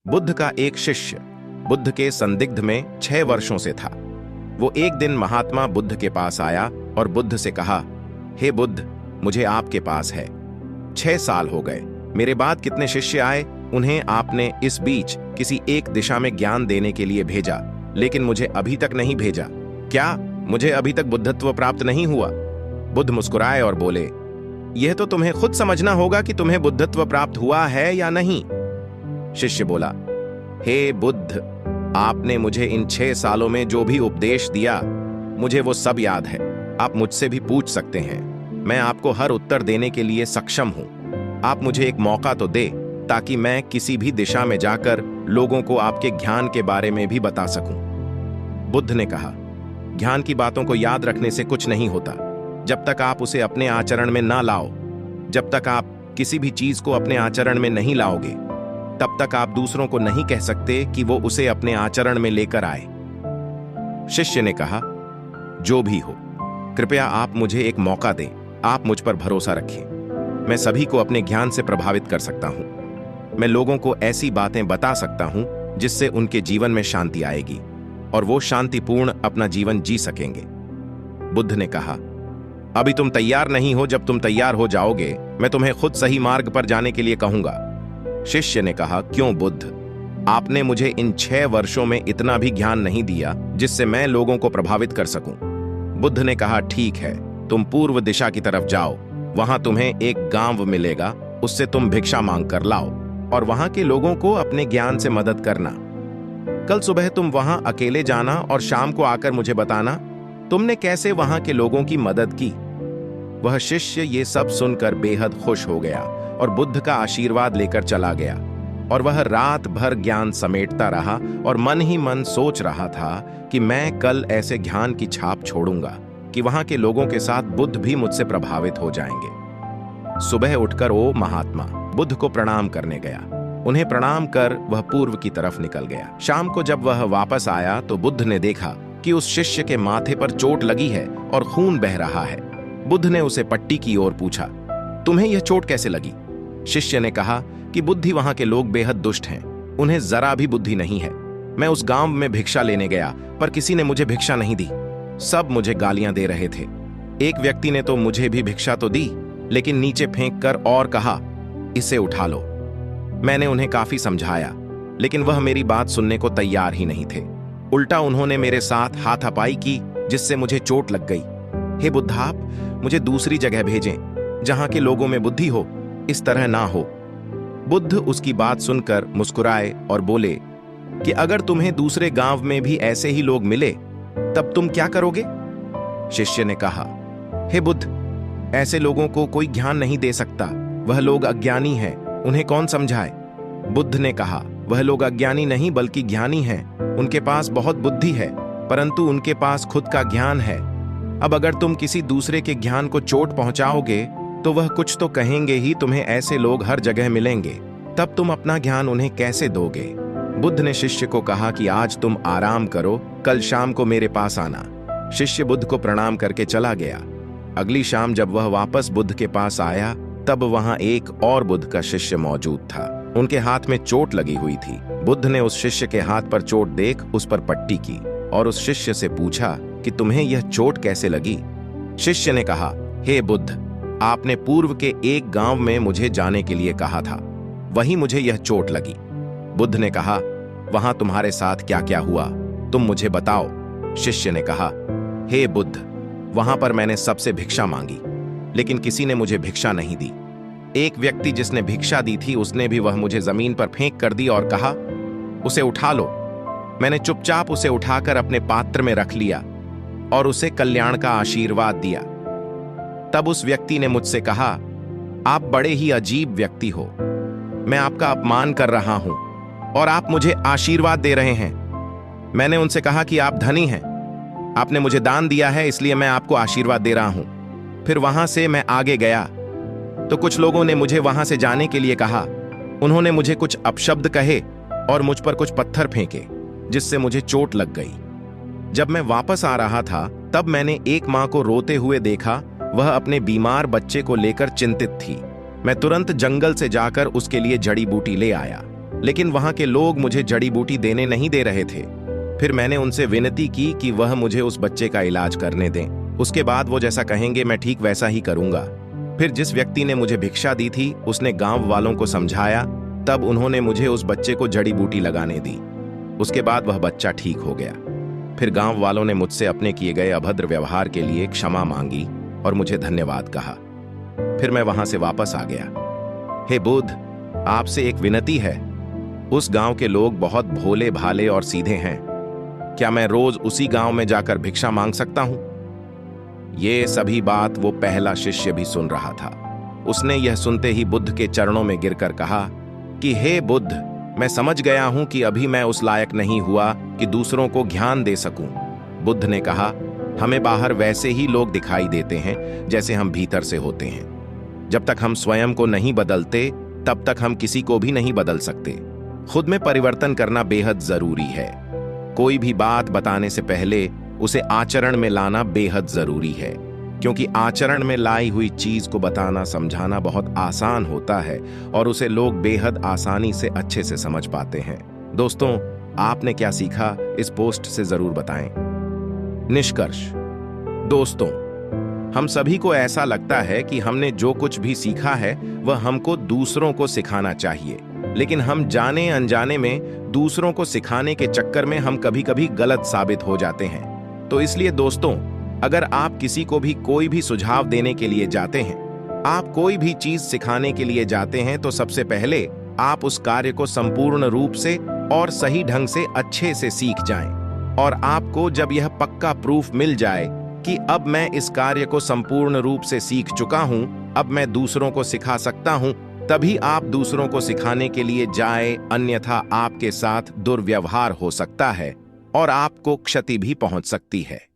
बुद्ध का एक शिष्य बुद्ध के संदिग्ध में 6 वर्षों से था। वो एक दिन महात्मा बुद्ध के पास आया और बुद्ध से कहा, हे बुद्ध, मुझे आपके पास है। 6 साल हो गए। मेरे बाद कितने शिष्य आए, उन्हें आपने इस बीच किसी एक दिशा में ज्ञान देने के लिए भेजा, लेकिन मुझे अभी तक नहीं भेजा। क्या मुझे अभी तक बुद्धत्व प्राप्त नहीं हुआ? बुद्ध मुस्कुराए और बोले, यह तो तुम्हें खुद समझना होगा कि तुम्हें बुद्धत्व प्राप्त हुआ है या नहीं। शिष्य बोला, हे बुद्ध, आपने मुझे इन 6 सालों में जो भी उपदेश दिया, मुझे वो सब याद है। आप मुझसे भी पूछ सकते हैं, मैं आपको हर उत्तर देने के लिए सक्षम हूं। आप मुझे एक मौका तो दे, ताकि मैं किसी भी दिशा में जाकर लोगों को आपके ज्ञान के बारे में भी बता सकूं। बुद्ध ने कहा, ज्ञान की बातों को याद रखने से कुछ नहीं होता। जब तक आप उसे अपने आचरण में ना लाओ, जब तक आप किसी भी चीज को अपने आचरण में नहीं लाओगे, तब तक आप दूसरों को नहीं कह सकते कि वो उसे अपने आचरण में लेकर आए। शिष्य ने कहा, जो भी हो, कृपया आप मुझे एक मौका दें। आप मुझ पर भरोसा रखें। मैं सभी को अपने ज्ञान से प्रभावित कर सकता हूं। मैं लोगों को ऐसी बातें बता सकता हूं जिससे उनके जीवन में शांति आएगी और वो शांतिपूर्ण अपना जीवन जी सकेंगे। बुद्ध ने कहा, अभी तुम तैयार नहीं हो। जब तुम तैयार हो जाओगे, मैं तुम्हें खुद सही मार्ग पर जाने के लिए कहूंगा। शिष्य ने कहा, क्यों बुद्ध? आपने मुझे इन 6 वर्षों में इतना भी ज्ञान नहीं दिया जिससे मैं लोगों को प्रभावित कर सकूं। बुद्ध ने कहा, ठीक है, तुम पूर्व दिशा की तरफ जाओ। वहां तुम्हें एक गांव मिलेगा, उससे तुम भिक्षा मांग कर लाओ और वहां के लोगों को अपने ज्ञान से मदद करना। कल सुबह तुम वहां अकेले जाना और शाम को आकर मुझे बताना तुमने कैसे वहां के लोगों की मदद की। वह शिष्य ये सब सुनकर बेहद खुश हो गया और बुद्ध का आशीर्वाद लेकर चला गया। और वह रात भर ज्ञान समेटता रहा और मन ही मन सोच रहा था कि मैं कल ऐसे ज्ञान की छाप छोड़ूंगा कि वहां के लोगों के साथ बुद्ध भी मुझसे प्रभावित हो जाएंगे। सुबह उठकर वो महात्मा बुद्ध को प्रणाम करने गया। उन्हें प्रणाम कर वह पूर्व की तरफ निकल गया। शाम को जब वह वापस आया तो बुद्ध ने देखा कि उस शिष्य के माथे पर चोट लगी है और खून बह रहा है। बुद्ध ने उसे पट्टी की ओर पूछा, तुम्हें यह चोट कैसे लगी? शिष्य ने कहा कि बुद्धि वहां के लोग बेहद दुष्ट हैं, उन्हें जरा भी बुद्धि नहीं है। मैं उस गांव में भिक्षा लेने गया, पर किसी ने मुझे भिक्षा नहीं दी। सब मुझे गालियां दे रहे थे। एक व्यक्ति ने तो मुझे भी भिक्षा तो दी, लेकिन नीचे फेंक कर और कहा, इसे उठा लो। मैंने उन्हें काफी समझाया, लेकिन वह मेरी बात सुनने को तैयार ही नहीं थे। उल्टा उन्होंने मेरे साथ हाथापाई की, जिससे मुझे चोट लग गई। हे बुद्ध, आप मुझे दूसरी जगह भेजें जहां के लोगों में बुद्धि हो, इस तरह ना हो। बुद्ध उसकी बात सुनकर मुस्कुराए और बोले कि अगर तुम्हें दूसरे गांव में भी ऐसे ही लोग मिले, तब तुम क्या करोगे? शिष्य ने कहा, हे बुद्ध, ऐसे लोगों को कोई ज्ञान नहीं दे सकता। वह लोग अज्ञानी हैं, उन्हें कौन समझाए? बुद्ध ने कहा, वह लोग अज्ञानी नहीं बल्कि ज्ञानी हैं। उनके पास बहुत बुद्धि है, परंतु उनके पास खुद का ज्ञान है। अब अगर तुम किसी दूसरे के ज्ञान को चोट पहुंचाओगे तो वह कुछ तो कहेंगे ही। तुम्हें ऐसे लोग हर जगह मिलेंगे, तब तुम अपना ज्ञान उन्हें कैसे दोगे? बुद्ध ने शिष्य को कहा कि आज तुम आराम करो, कल शाम को मेरे पास आना। शिष्य बुद्ध को प्रणाम करके चला गया। अगली शाम जब वह वापस बुद्ध के पास आया, तब वहां एक और बुद्ध का शिष्य मौजूद था। उनके हाथ में चोट लगी हुई थी। बुद्ध ने उस शिष्य के हाथ पर चोट देख उस पर पट्टी की और उस शिष्य से पूछा कि तुम्हें यह चोट कैसे लगी? शिष्य ने कहा, हे बुद्ध, आपने पूर्व के एक गांव में मुझे जाने के लिए कहा था, वहीं मुझे यह चोट लगी। बुद्ध ने कहा, वहां तुम्हारे साथ क्या क्या हुआ, तुम मुझे बताओ। शिष्य ने कहा, हे बुद्ध, वहां पर मैंने सबसे भिक्षा मांगी, लेकिन किसी ने मुझे भिक्षा नहीं दी। एक व्यक्ति जिसने भिक्षा दी थी, उसने भी वह मुझे जमीन पर फेंक कर दी और कहा, उसे उठा लो। मैंने चुपचाप उसे उठाकर अपने पात्र में रख लिया और उसे कल्याण का आशीर्वाद दिया। तब उस व्यक्ति ने मुझसे कहा, आप बड़े ही अजीब व्यक्ति हो। मैं आपका अपमान कर रहा हूं और आप मुझे आशीर्वाद दे रहे हैं। मैंने उनसे कहा कि आप धनी हैं, आपने मुझे दान दिया है, इसलिए मैं आपको आशीर्वाद दे रहा हूं। फिर वहां से मैं आगे गया तो कुछ लोगों ने मुझे वहां से जाने के लिए कहा। उन्होंने मुझे कुछ अपशब्द कहे और मुझ पर कुछ पत्थर फेंके, जिससे मुझे चोट लग गई। जब मैं वापस आ रहा था, तब मैंने एक मां को रोते हुए देखा। वह अपने बीमार बच्चे को लेकर चिंतित थी। मैं तुरंत जंगल से जाकर उसके लिए जड़ी बूटी ले आया, लेकिन वहां के लोग मुझे जड़ी बूटी देने नहीं दे रहे थे। फिर मैंने उनसे विनती की कि वह मुझे उस बच्चे का इलाज करने दें। उसके बाद वो जैसा कहेंगे मैं ठीक वैसा ही करूंगा। फिर जिस व्यक्ति ने मुझे भिक्षा दी थी उसने गांव वालों को समझाया, तब उन्होंने मुझे उस बच्चे को जड़ी बूटी लगाने दी। उसके बाद वह बच्चा ठीक हो गया। फिर गांव वालों ने मुझसे अपने किए गए अभद्र व्यवहार के लिए क्षमा मांगी और मुझे धन्यवाद कहा। फिर मैं वहां से वापस आ गया। हे बुद्ध, आपसे एक विनती है। उस गांव के लोग बहुत भोले भाले और सीधे हैं। क्या मैं रोज उसी गांव में जाकर भिक्षा मांग सकता हूं? ये सभी बात वो पहला शिष्य भी सुन रहा था। उसने यह सुनते ही बुद्ध के चरणों में गिरकर कहा कि हे बुद्ध, मैं समझ गया हूं कि अभी मैं उस लायक नहीं हुआ कि दूसरों को ज्ञान दे सकूं। बुद्ध ने कहा, हमें बाहर वैसे ही लोग दिखाई देते हैं जैसे हम भीतर से होते हैं। जब तक हम स्वयं को नहीं बदलते तब तक हम किसी को भी नहीं बदल सकते। खुद में परिवर्तन करना बेहद जरूरी है। कोई भी बात बताने से पहले उसे आचरण में लाना बेहद जरूरी है, क्योंकि आचरण में लाई हुई चीज को बताना समझाना बहुत आसान होता है और उसे लोग बेहद आसानी से अच्छे से समझ पाते हैं। दोस्तों, आपने क्या सीखा इस पोस्ट से जरूर बताएं। निष्कर्ष। दोस्तों, हम सभी को ऐसा लगता है कि हमने जो कुछ भी सीखा है वह हमको दूसरों को सिखाना चाहिए, लेकिन हम जाने अनजाने में दूसरों को सिखाने के चक्कर में हम कभी-कभी गलत साबित हो जाते हैं। तो इसलिए दोस्तों, अगर आप किसी को भी कोई भी सुझाव देने के लिए जाते हैं, आप कोई भी चीज सिखाने के लिए जाते हैं, तो सबसे पहले आप उस कार्य को संपूर्ण रूप से और सही ढंग से अच्छे से सीख जाएं। और आपको जब यह पक्का प्रूफ मिल जाए कि अब मैं इस कार्य को संपूर्ण रूप से सीख चुका हूं, अब मैं दूसरों को सिखा सकता हूं, तभी आप दूसरों को सिखाने के लिए जाए, अन्यथा आपके साथ दुर्व्यवहार हो सकता है और आपको क्षति भी पहुंच सकती है।